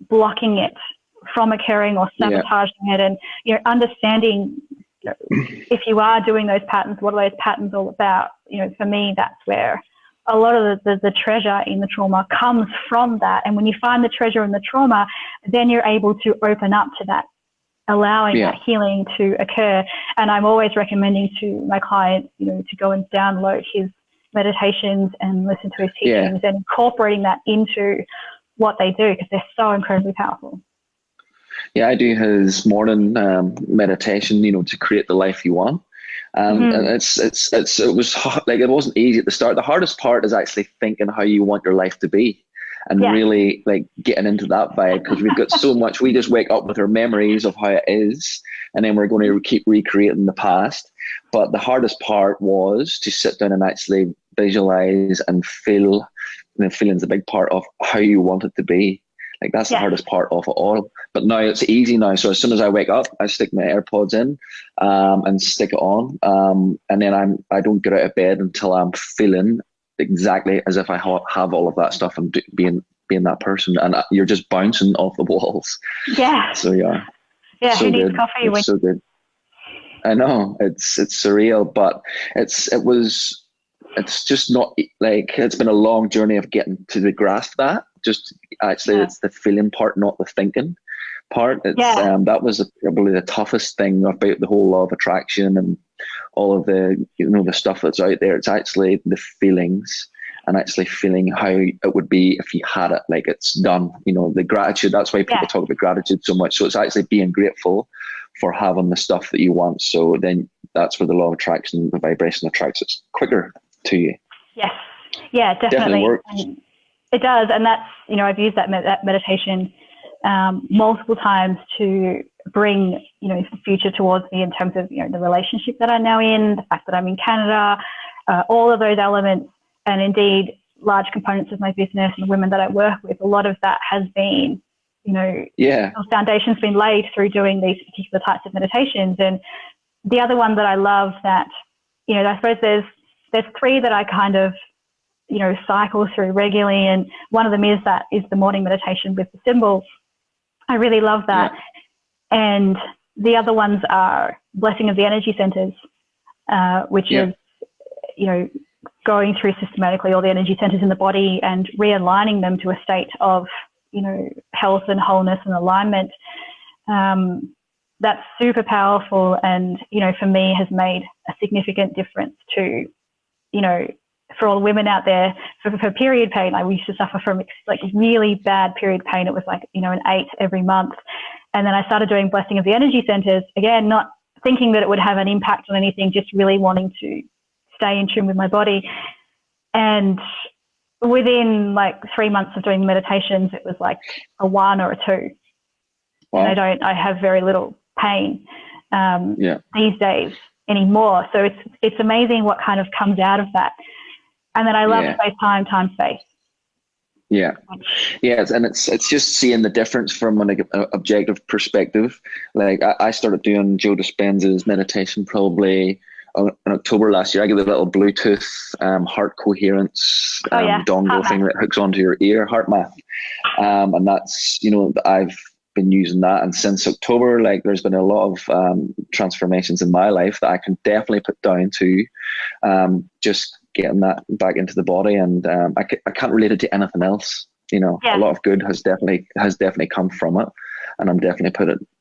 blocking it from occurring or sabotaging it. And, you know, understanding, you know, if you are doing those patterns, what are those patterns all about? You know, for me, that's where a lot of the treasure in the trauma comes from that. And when you find the treasure in the trauma, then you're able to open up to that, allowing that healing to occur. And I'm always recommending to my clients, you know, to go and download his meditations and listen to his teachings and incorporating that into what they do, because they're so incredibly powerful. Yeah, I do his morning meditation, you know, to create the life you want. And it was like, it wasn't easy at the start. The hardest part is actually thinking how you want your life to be, and really like getting into that vibe, because we've got so much. We just wake up with our memories of how it is, and then we're going to keep recreating the past. But the hardest part was to sit down and actually visualize and feel. And feeling's a big part of how you want it to be. Like, that's the hardest part of it all. But now it's easy now. So as soon as I wake up, I stick my AirPods in and stick it on. And then I don't get out of bed until I'm feeling exactly as if I have all of that stuff and being that person. And you're just bouncing off the walls. Yeah. So yeah. Yeah. So who needs coffee? It's so good. I know it's surreal, but it's just not like, it's been a long journey of getting to grasp that. Just actually, it's the feeling part, not the thinking. part. It's Yeah. that was probably the toughest thing about the whole law of attraction and all of the, you know, the stuff that's out there. It's actually the feelings and actually feeling how it would be if you had it, like it's done. You know, the gratitude. That's why people talk about gratitude so much. So it's actually being grateful for having the stuff that you want. So then that's where the law of attraction, the vibration attracts it quicker to you. Yes. Yeah, definitely. Works. And it does. And that's, you know, I've used that meditation multiple times to bring, you know, the future towards me in terms of, you know, the relationship that I'm now in, the fact that I'm in Canada, all of those elements, and indeed large components of my business and the women that I work with. A lot of that has been, you know, the foundation's been laid through doing these particular types of meditations. And the other one that I love that, you know, I suppose there's three that I kind of, you know, cycle through regularly. And one of them is the morning meditation with the symbols. I really love that. Yeah. And the other ones are blessing of the energy centers, which is, you know, going through systematically all the energy centers in the body and realigning them to a state of, you know, health and wholeness and alignment. That's super powerful, and, you know, for me has made a significant difference to, you know, for all the women out there, for period pain. I used to suffer from like really bad period pain. It was like, you know, an 8 every month. And then I started doing blessing of the energy centers, again, not thinking that it would have an impact on anything, just really wanting to stay in tune with my body. And within like 3 months of doing the meditations, it was like a 1 or a 2. Wow. And I have very little pain these days anymore. So it's amazing what kind of comes out of that. And then I love space-time, time-space. Yeah. Yes. And it's just seeing the difference from an objective perspective. Like I started doing Joe Dispenza's meditation probably in October last year. I get a little Bluetooth heart coherence dongle thing that hooks onto your ear, heart math. And that's, you know, I've been using that. And since October, like there's been a lot of transformations in my life that I can definitely put down to just getting that back into the body. And I can't relate it to anything else. You know, a lot of good has definitely come from it. And I'm definitely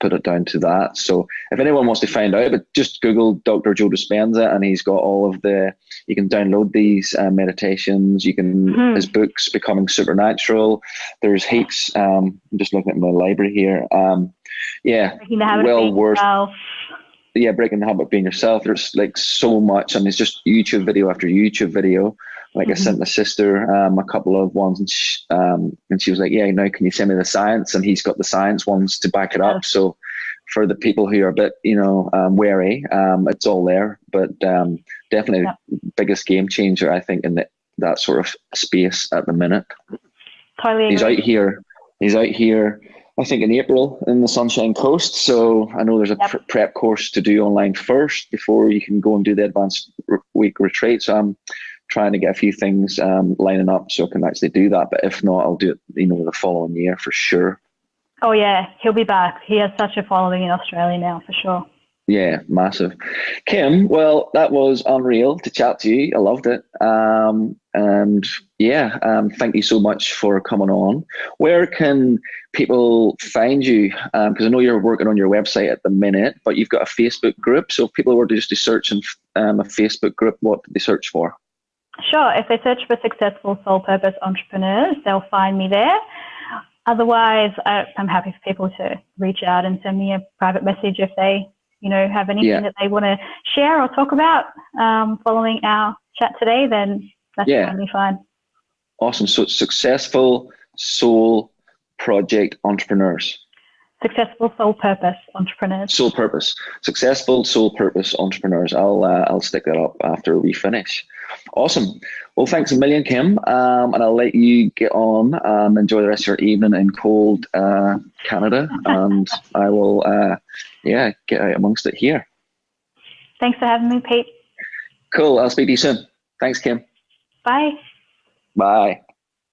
put it down to that. So if anyone wants to find out, but just Google Dr. Joe Dispenza, and he's got all of you can download these meditations. You can, his books, Becoming Supernatural. There's heaps. I'm just looking at my library here. Well worth. Yeah, breaking the habit of being yourself. There's like so much, and it's just YouTube video after YouTube video. Like I sent my sister a couple of ones, and she was like, "Yeah, now can you send me the science?" And he's got the science ones to back it up. So for the people who are a bit, you know, wary, it's all there. But definitely biggest game changer, I think, in that sort of space at the minute. Totally. He's out here. I think in April in the Sunshine Coast. So I know there's a prep course to do online first before you can go and do the advanced week retreat. So I'm trying to get a few things lining up so I can actually do that. But if not, I'll do it, you know, the following year for sure. Oh yeah, he'll be back. He has such a following in Australia now for sure. Yeah, massive. Kim, well, that was unreal to chat to you. I loved it. Thank you so much for coming on. Where can people find you? Because I know you're working on your website at the minute, but you've got a Facebook group. So if people were to just search in a Facebook group, what do they search for? Sure. If they search for Successful Soul Purpose Entrepreneurs, they'll find me there. Otherwise, I'm happy for people to reach out and send me a private message if they, you know, have anything that they want to share or talk about following our chat today, then that's totally fine. Awesome. So it's Successful Soul Project Entrepreneurs. Successful Soul Purpose Entrepreneurs. Soul Purpose. Successful Soul Purpose Entrepreneurs. I'll stick that up after we finish. Awesome. Well, thanks a million, Kim. And I'll let you get on and enjoy the rest of your evening in cold Canada. And I will, get out amongst it here. Thanks for having me, Pete. Cool. I'll speak to you soon. Thanks, Kim. Bye. Bye.